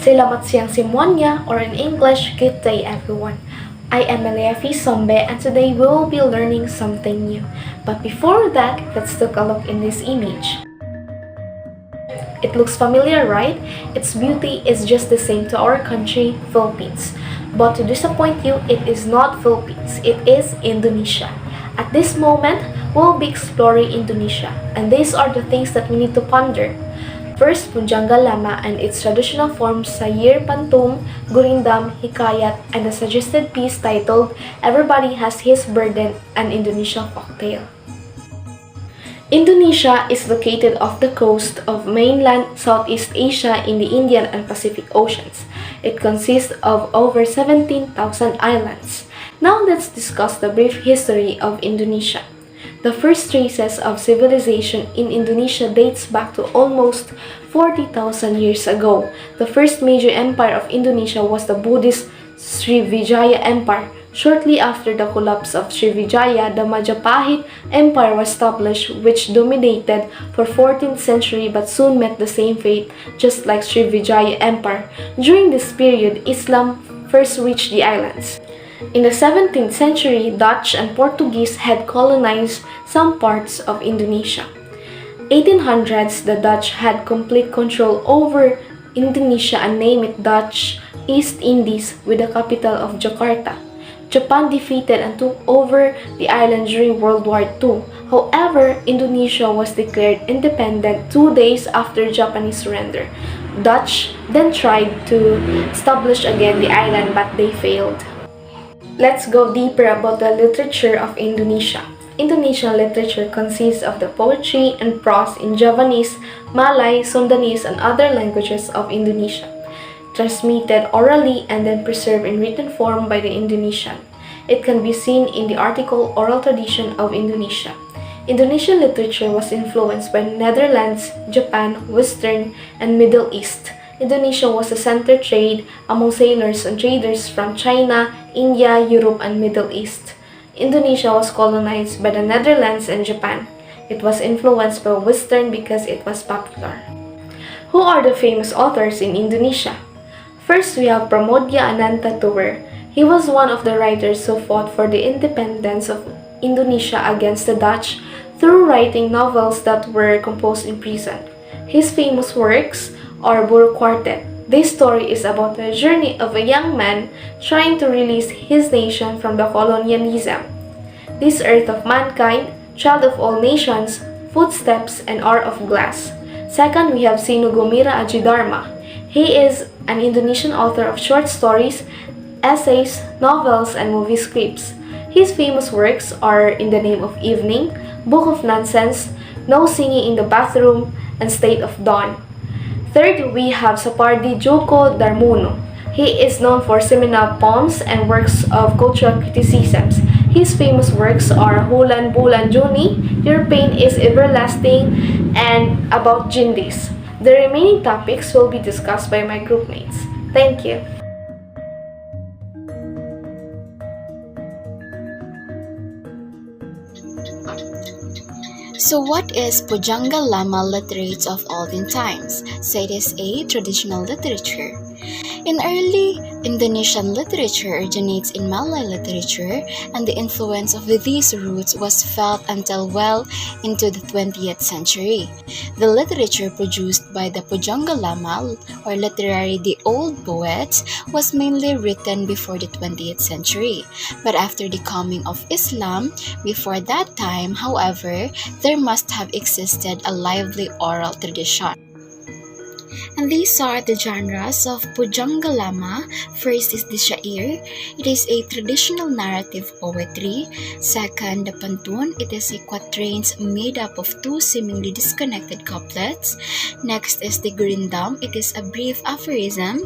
Selamat siang semuanya, or in English, good day everyone. I am Eliafi Sombe and today we will be learning something new. But before that, let's take a look in this image. It looks familiar, right? Its beauty is just the same to our country, Philippines. But to disappoint you, it is not Philippines, it is Indonesia. At this moment, we'll be exploring Indonesia, and these are the things that we need to ponder. First, Punjanga Lama and its traditional forms Sayir Pantum, Gurindam, Hikayat, and a suggested piece titled Everybody Has His Burden, an Indonesian folktale. Indonesia is located off the coast of mainland Southeast Asia in the Indian and Pacific Oceans. It consists of over 17,000 islands. Now let's discuss the brief history of Indonesia. The first traces of civilization in Indonesia dates back to almost 40,000 years ago. The first major empire of Indonesia was the Buddhist Srivijaya Empire. Shortly after the collapse of Srivijaya, the Majapahit Empire was established, which dominated for 14th century but soon met the same fate, just like Srivijaya Empire. During this period, Islam first reached the islands. In the 17th century, Dutch and Portuguese had colonized some parts of Indonesia. 1800s, the Dutch had complete control over Indonesia and named it Dutch East Indies with the capital of Jakarta. Japan defeated and took over the island during World War II. However, Indonesia was declared independent 2 days after Japanese surrender. Dutch then tried to establish again the island but they failed. Let's go deeper about the literature of Indonesia. Indonesian literature consists of the poetry and prose in Javanese, Malay, Sundanese, and other languages of Indonesia, transmitted orally and then preserved in written form by the Indonesian. It can be seen in the article Oral Tradition of Indonesia. Indonesian literature was influenced by Netherlands, Japan, Western, and Middle East. Indonesia was a center trade among sailors and traders from China, India, Europe, and Middle East. Indonesia was colonized by the Netherlands and Japan. It was influenced by Western because it was popular. Who are the famous authors in Indonesia? First, we have Pramodya Ananta Toer. He was one of the writers who fought for the independence of Indonesia against the Dutch through writing novels that were composed in prison. His famous works are Buruk Quartet. This story is about the journey of a young man trying to release his nation from the colonialism. This Earth of Mankind, Child of All Nations, Footsteps, and Hour of Glass. Second, we have Sinu Gumira Ajidharma. He is an Indonesian author of short stories, essays, novels, and movie scripts. His famous works are In the Name of Evening, Book of Nonsense, No Singing in the Bathroom, and State of Dawn. Third, we have Sapardi Djoko Darmono. He is known for seminal poems and works of cultural criticisms. His famous works are Hulan Bulan Juni, Your Pain is Everlasting, and About Jindis. The remaining topics will be discussed by my groupmates. Thank you. So what is Pujangga Lama literature of olden times? So it is a traditional literature. In early Indonesian literature originates in Malay literature, and the influence of these roots was felt until well into the 20th century. The literature produced by the Pujangga Lama, or literally the old poets, was mainly written before the 20th century. But after the coming of Islam, before that time, however, there must have existed a lively oral tradition. And these are the genres of Pujangga Lama. First is the Syair. It is a traditional narrative poetry. Second, the Pantun. It is a quatrains made up of two seemingly disconnected couplets. Next is the Gurindam. It is a brief aphorism.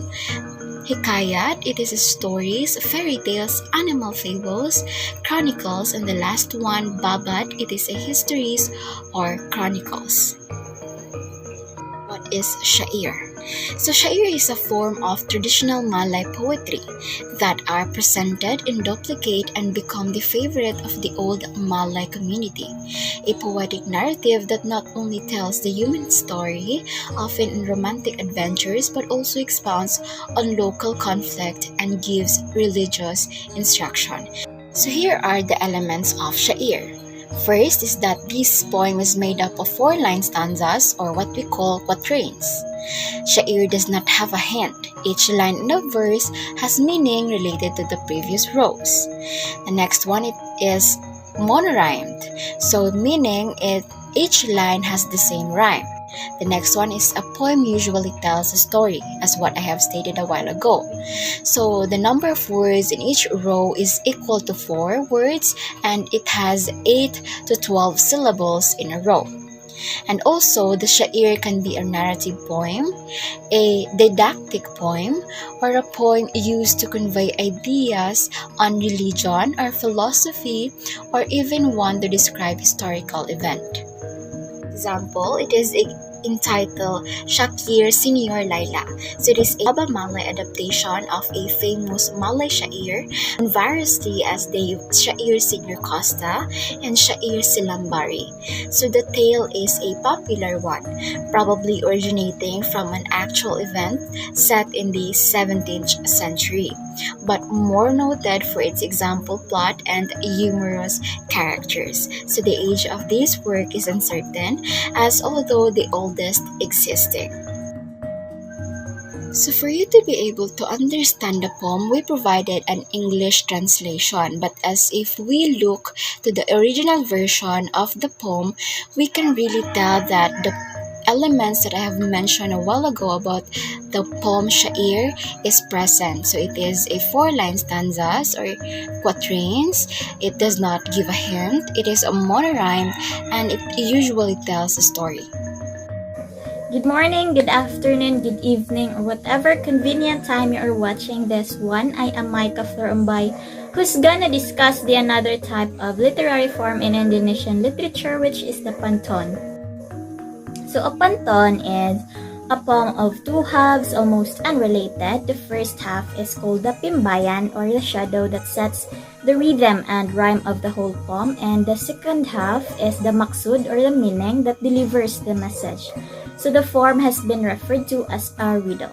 Hikayat. It is stories, fairy tales, animal fables, chronicles, and the last one, Babad. It is a histories or chronicles. What is Syair? So syair is a form of traditional Malay poetry that are presented in duplicate and become the favorite of the old Malay community. A poetic narrative that not only tells the human story, often in romantic adventures, but also expounds on local conflict and gives religious instruction. So here are the elements of syair. First is that this poem is made up of 4-line stanzas or what we call quatrains. Syair does not have a hint. Each line in the verse has meaning related to the previous rows. The next one is monorhymed. So meaning each line has the same rhyme. The next one is a poem usually tells a story, as what I have stated a while ago. So the number of words in each row is equal to 4 words and it has 8 to 12 syllables in a row. And also, the syair can be a narrative poem, a didactic poem, or a poem used to convey ideas on religion or philosophy, or even one to describe historical event. Example, it is entitled Shakir Senior Laila. So it is a Baba Malay adaptation of a famous Malay syair, and variously as the Syair Senior Costa and Syair Silambari. So the tale is a popular one, probably originating from an actual event set in the 17th century, but more noted for its example plot and humorous characters. So the age of this work is uncertain, as although the oldest existing. So for you to be able to understand the poem, we provided an English translation, but as if we look to the original version of the poem, we can really tell that the elements that I have mentioned a while ago about the poem syair is present. So it is a 4-line stanzas or quatrains. It does not give a hint. It is a monorhyme and it usually tells a story. Good morning, good afternoon, good evening, or whatever convenient time you are watching this one. I am Micah Florumbay, who's gonna discuss the another type of literary form in Indonesian literature, which is the pantun. So a pantun is a poem of 2 halves, almost unrelated. The first half is called the pimbayan, or the shadow that sets the rhythm and rhyme of the whole poem, and the second half is the maksud, or the meaning that delivers the message. So the form has been referred to as a riddle.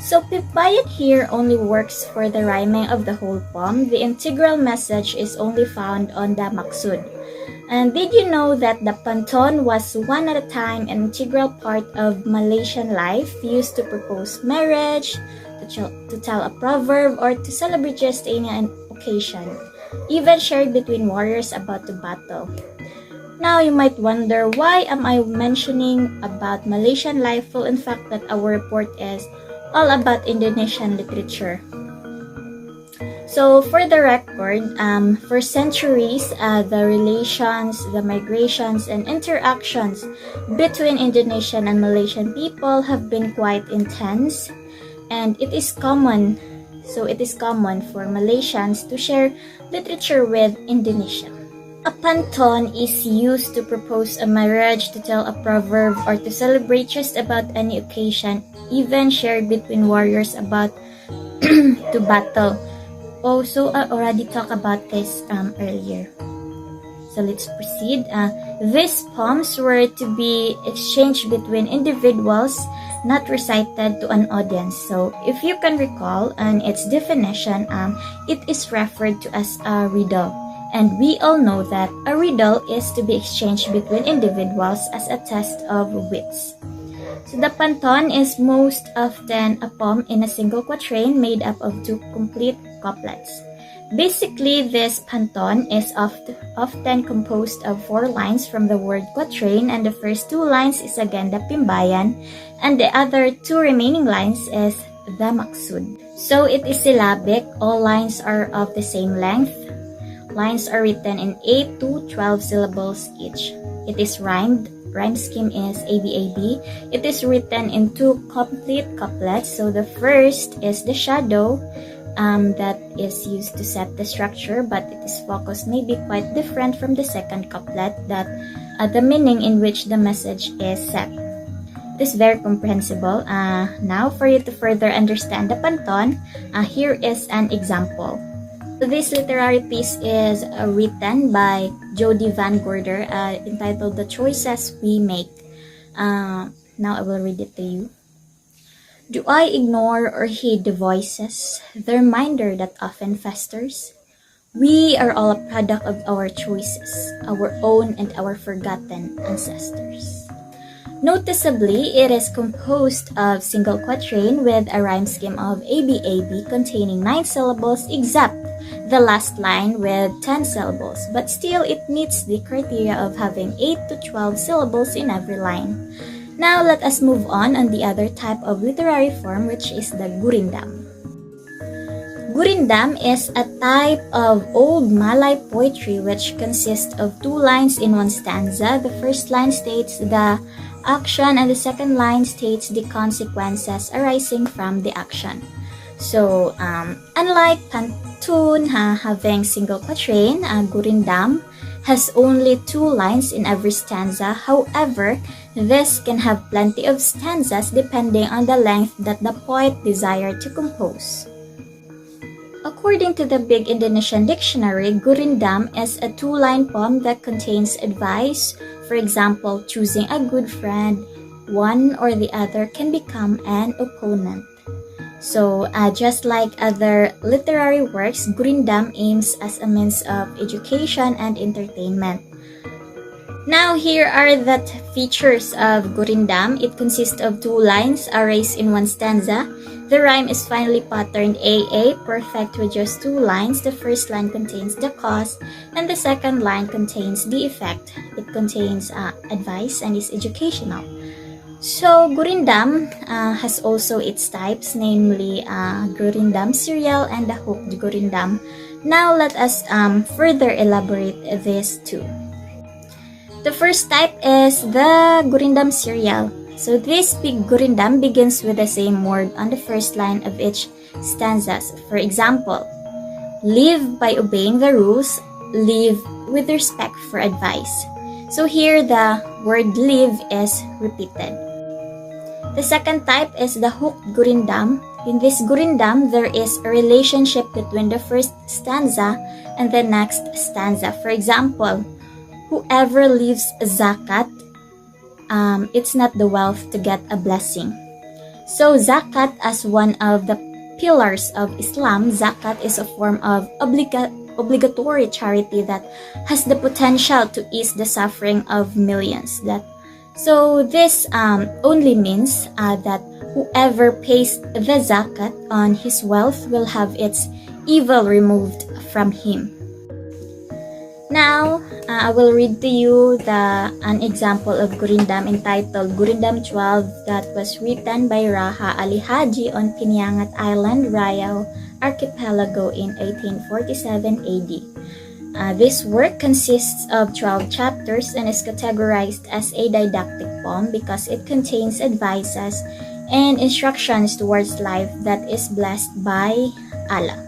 So pimbayan here only works for the rhyming of the whole poem. The integral message is only found on the maksud. And did you know that the pantun was one at a time an integral part of Malaysian life, used to propose marriage, to tell a proverb, or to celebrate just any occasion, even shared between warriors about to battle? Now you might wonder, why am I mentioning about Malaysian life? Well, in fact, that our report is all about Indonesian literature. So for the record, for centuries, the relations, the migrations, and interactions between Indonesian and Malaysian people have been quite intense, and it is common for Malaysians to share literature with Indonesia. A pantun is used to propose a marriage, to tell a proverb, or to celebrate just about any occasion, even shared between warriors about to battle. Also, I already talked about this earlier. So let's proceed. These poems were to be exchanged between individuals, not recited to an audience. So if you can recall, and its definition, it is referred to as a riddle. And we all know that a riddle is to be exchanged between individuals as a test of wits. So the pantun is most often a poem in a single quatrain made up of 2 complete couplets. Basically, this pantun is often composed of 4 lines from the word quatrain, and the first 2 lines is again the pimbayan, and the other 2 remaining lines is the maksud. So it is syllabic. All lines are of the same length. Lines are written in 8 to 12 syllables each. It is rhymed. Rhyme scheme is ABAB. It is written in 2 complete couplets. So the first is the shadow that is used to set the structure, but its focus may be quite different from the second couplet, that the meaning in which the message is set. It is very comprehensible. Now, for you to further understand the Panton, here is an example. This literary piece is written by Jody Van Gorder, entitled "The Choices We Make." Now I will read it to you. Do I ignore or heed the voices, the reminder that often festers? We are all a product of our choices, our own and our forgotten ancestors. Noticeably, it is composed of single quatrain with a rhyme scheme of ABAB containing 9 syllables except the last line with 10 syllables, but still it meets the criteria of having 8 to 12 syllables in every line. Now let us move on the other type of literary form, which is the gurindam. Gurindam is a type of old Malay poetry which consists of 2 lines in one stanza. The first line states the action and the second line states the consequences arising from the action. So, unlike pantun having single quatrain, gurindam has only 2 lines in every stanza. However, this can have plenty of stanzas depending on the length that the poet desired to compose. According to the Big Indonesian Dictionary, gurindam is a 2-line poem that contains advice. For example, choosing a good friend, one or the other can become an opponent. So, just like other literary works, gurindam aims as a means of education and entertainment. Now, here are the features of gurindam. It consists of 2 lines arranged in one stanza. The rhyme is finely patterned AA, perfect with just 2 lines. The first line contains the cause, and the second line contains the effect. It contains advice and is educational. So, gurindam has also its types, namely gurindam serial and the hooked gurindam. Now, let us further elaborate these two. The first type is the gurindam serial. So this big gurindam begins with the same word on the first line of each stanzas. For example, live by obeying the rules, live with respect for advice. So here the word live is repeated. The second type is the hooked gurindam. In this gurindam, there is a relationship between the first stanza and the next stanza. For example, whoever leaves zakat, it's not the wealth to get a blessing. So zakat, as one of the pillars of Islam, zakat is a form of obligatory charity that has the potential to ease the suffering of millions. So this only means that whoever pays the zakat on his wealth will have its evil removed from him. Now, I will read to you an example of gurindam entitled Gurindam 12 that was written by Raha Ali Haji on Piniangat Island, Riau Archipelago in 1847 AD. This work consists of 12 chapters and is categorized as a didactic poem because it contains advices and instructions towards life that is blessed by Allah.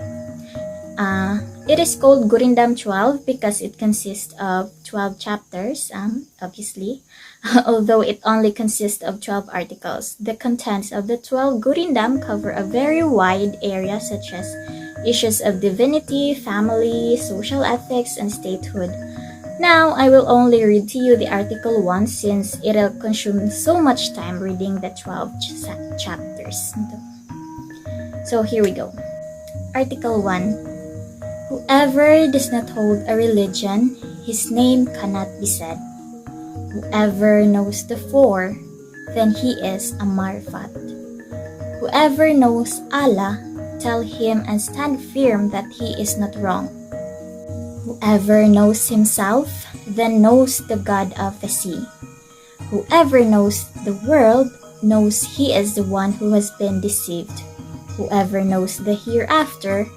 It is called Gurindam 12 because it consists of 12 chapters, obviously, although it only consists of 12 articles. The contents of the 12 Gurindam cover a very wide area such as issues of divinity, family, social ethics, and statehood. Now, I will only read to you the article 1 since it will consume so much time reading the 12 chapters. So here we go. Article 1. Whoever does not hold a religion, his name cannot be said. Whoever knows the 4, then he is a marifat. Whoever knows Allah, tell him and stand firm that he is not wrong. Whoever knows himself, then knows the God of the sea. Whoever knows the world, knows he is the one who has been deceived. Whoever knows the hereafter,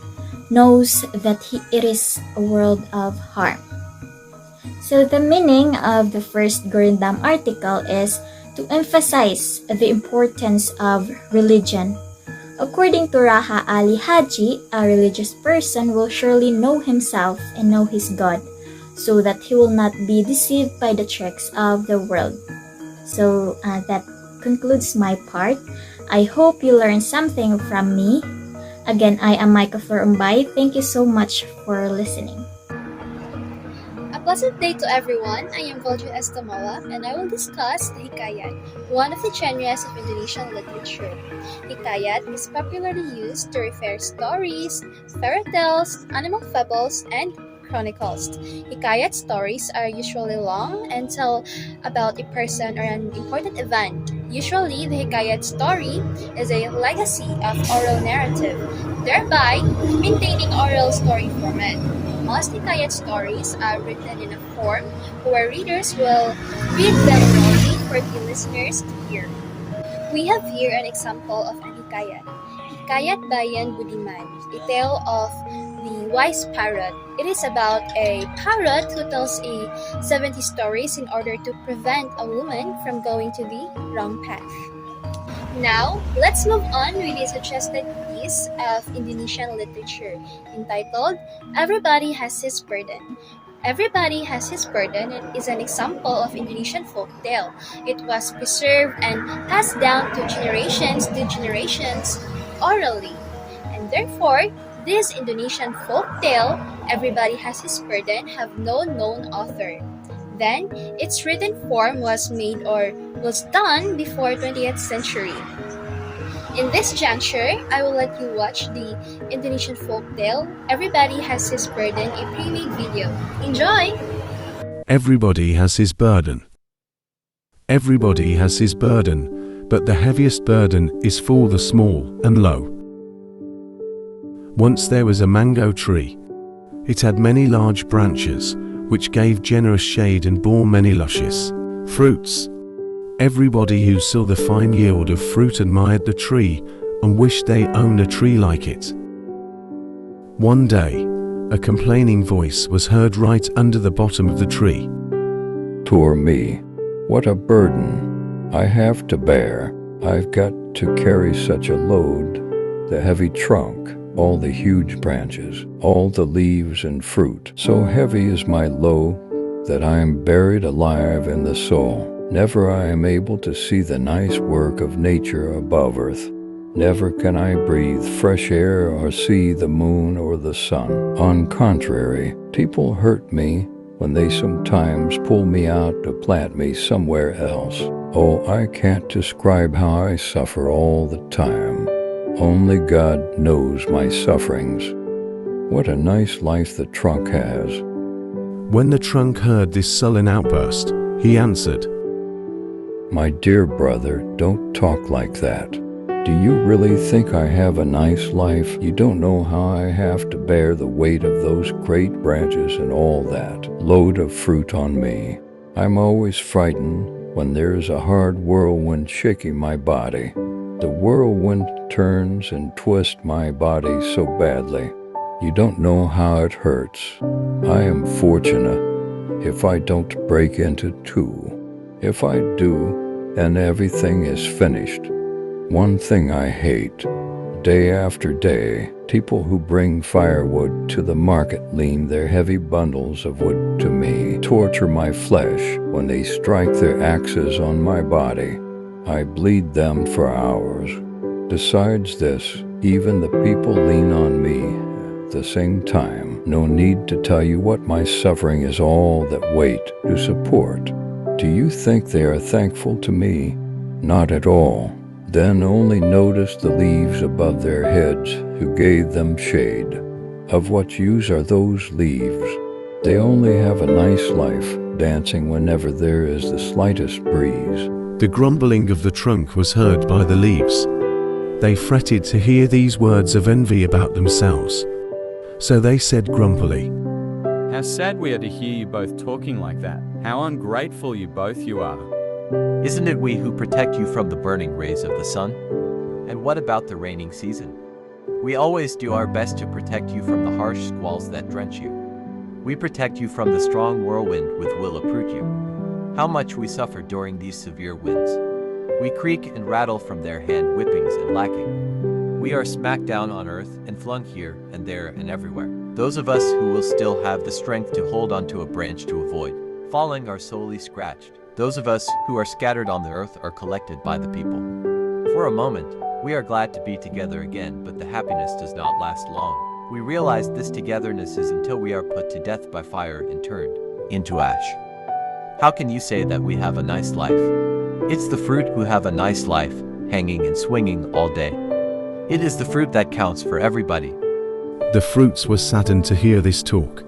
knows that it is a world of harm. So the meaning of the first Gurindam article is to emphasize the importance of religion. According to Raha Ali Haji, a religious person will surely know himself and know his God, so that he will not be deceived by the tricks of the world. So that concludes my part. I hope you learned something from me. Again, I am Micah Flor Umbay. Thank you so much for listening. A pleasant day to everyone. I am Volja Estamola and I will discuss the Hikayat, one of the genres of Indonesian literature. Hikayat is popularly used to refer stories, fairy tales, animal fables, and chronicles. Hikayat stories are usually long and tell about a person or an important event. Usually, the Hikayat story is a legacy of oral narrative, thereby maintaining oral story format. Most Hikayat stories are written in a form where readers will read them slowly for the listeners to hear. We have here an example of an Hikayat. Hikayat Bayan Budiman, a tale of the wise parrot. It is about a parrot who tells 70 stories in order to prevent a woman from going to the wrong path. Now, let's move on with the suggested piece of Indonesian literature entitled Everybody Has His Burden. Everybody Has His Burden is an example of Indonesian folk tale. It was preserved and passed down to generations orally. And therefore, this Indonesian folk tale, Everybody Has His Burden, have no known author. Then, its written form was made or was done before 20th century. In this juncture, I will let you watch the Indonesian folk tale, Everybody Has His Burden, a pre-made video. Enjoy! Everybody has his burden. Everybody has his burden, but the heaviest burden is for the small and low. Once there was a mango tree. It had many large branches, which gave generous shade and bore many luscious fruits. Everybody who saw the fine yield of fruit admired the tree and wished they owned a tree like it. One day, a complaining voice was heard right under the bottom of the tree. Poor me, what a burden I have to bear. I've got to carry such a load, the heavy trunk, all the huge branches, all the leaves and fruit. So heavy is my load that I am buried alive in the soul. Never I am able to see the nice work of nature above earth. Never can I breathe fresh air or see the moon or the sun. On contrary, people hurt me when they sometimes pull me out to plant me somewhere else. Oh, I can't describe how I suffer all the time. Only God knows my sufferings. What a nice life the trunk has. When the trunk heard this sullen outburst, he answered, My dear brother, don't talk like that. Do you really think I have a nice life? You don't know how I have to bear the weight of those great branches and all that load of fruit on me. I'm always frightened when there's a hard whirlwind shaking my body. The whirlwind turns and twists my body so badly. You don't know how it hurts. I am fortunate if I don't break into two. If I do, and everything is finished. One thing I hate, day after day, people who bring firewood to the market lean their heavy bundles of wood to me, torture my flesh when they strike their axes on my body. I bleed them for hours. Besides this, even the people lean on me at the same time. No need to tell you what my suffering is all that weight to support. Do you think they are thankful to me? Not at all. Then only notice the leaves above their heads who gave them shade. Of what use are those leaves? They only have a nice life, dancing whenever there is the slightest breeze. The grumbling of the trunk was heard by the leaves. They fretted to hear these words of envy about themselves. So they said grumpily, How sad we are to hear you both talking like that. How ungrateful you are. Isn't it we who protect you from the burning rays of the sun? And what about the raining season? We always do our best to protect you from the harsh squalls that drench you. We protect you from the strong whirlwind which will uproot you. How much we suffer during these severe winds. We creak and rattle from their hand whippings and lacking. We are smacked down on earth and flung here and there and everywhere. Those of us who will still have the strength to hold onto a branch to avoid falling are sorely scratched. Those of us who are scattered on the earth are collected by the people. For a moment, we are glad to be together again, but the happiness does not last long. We realize this togetherness is until we are put to death by fire and turned into ash. How can you say that we have a nice life? It's the fruit who have a nice life, hanging and swinging all day. It is the fruit that counts for everybody. The fruits were saddened to hear this talk.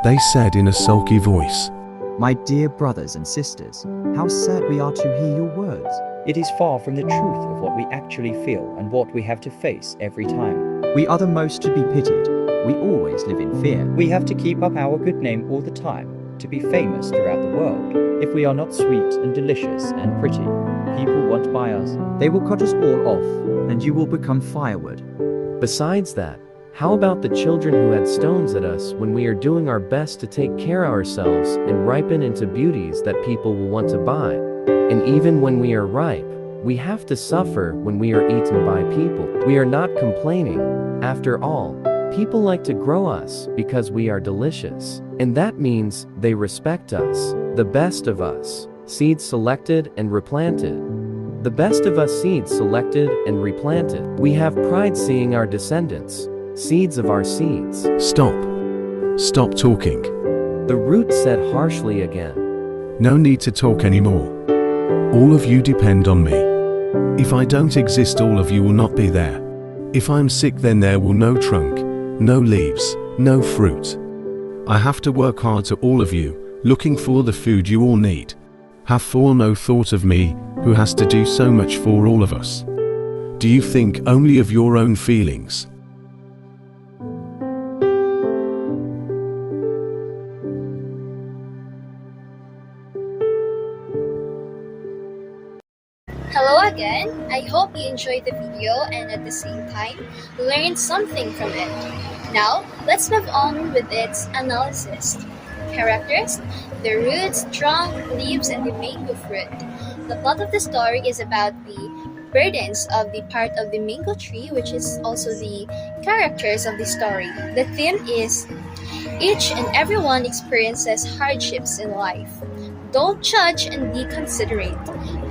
They said in a sulky voice, My dear brothers and sisters, how sad we are to hear your words. It is far from the truth of what we actually feel and what we have to face every time. We are the most to be pitied. We always live in fear. We have to keep up our good name all the time, to be famous throughout the world. If we are not sweet and delicious and pretty, people won't buy us. They will cut us all off, and you will become firewood. Besides that, how about the children who had stones at us when we are doing our best to take care of ourselves and ripen into beauties that people will want to buy? And even when we are ripe, we have to suffer when we are eaten by people. We are not complaining. After all, people like to grow us because we are delicious. And that means they respect us, the best of us, seeds selected and replanted. The best of us seeds selected and replanted. We have pride seeing our descendants, seeds of our seeds. Stop. Stop talking. The root said harshly again. No need to talk anymore. All of you depend on me. If I don't exist, all of you will not be there. If I'm sick, then there will no trunk, no leaves, no fruit. I have to work hard to all of you, looking for the food you all need. Have for no thought of me, who has to do so much for all of us. Do you think only of your own feelings? Hello again. I hope you enjoyed the video and at the same time learned something from it. Now, let's move on with its analysis. Characters, the roots, trunk, leaves, and the mango fruit. The plot of the story is about the burdens of the part of the mango tree, which is also the characters of the story. The theme is each and everyone experiences hardships in life. Don't judge and be considerate.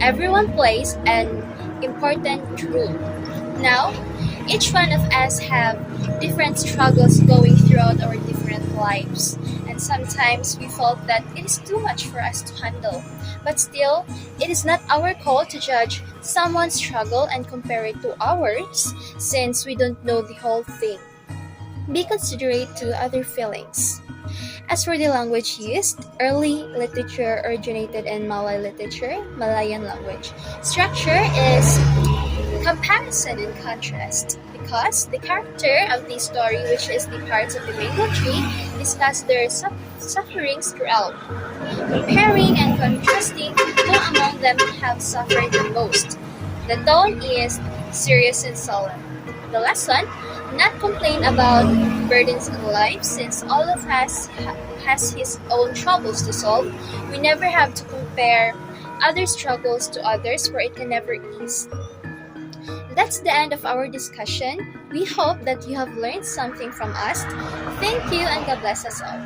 Everyone plays an important role. Now, each one of us have different struggles going throughout our different lives. And sometimes we felt that it is too much for us to handle. But still, it is not our call to judge someone's struggle and compare it to ours, since we don't know the whole thing. Be considerate to other feelings. As for the language used, early literature originated in Malay literature, Malayan language. Structure is comparison and contrast, because the character of the story, which is the parts of the mango tree, discuss their sufferings throughout. Comparing and contrasting who among them have suffered the most. The tone is serious and solemn. The lesson, not complain about burdens in life, since all of us has his own troubles to solve. We never have to compare other struggles to others, for it can never ease. That's the end of our discussion. We hope that you have learned something from us. Thank you and God bless us all.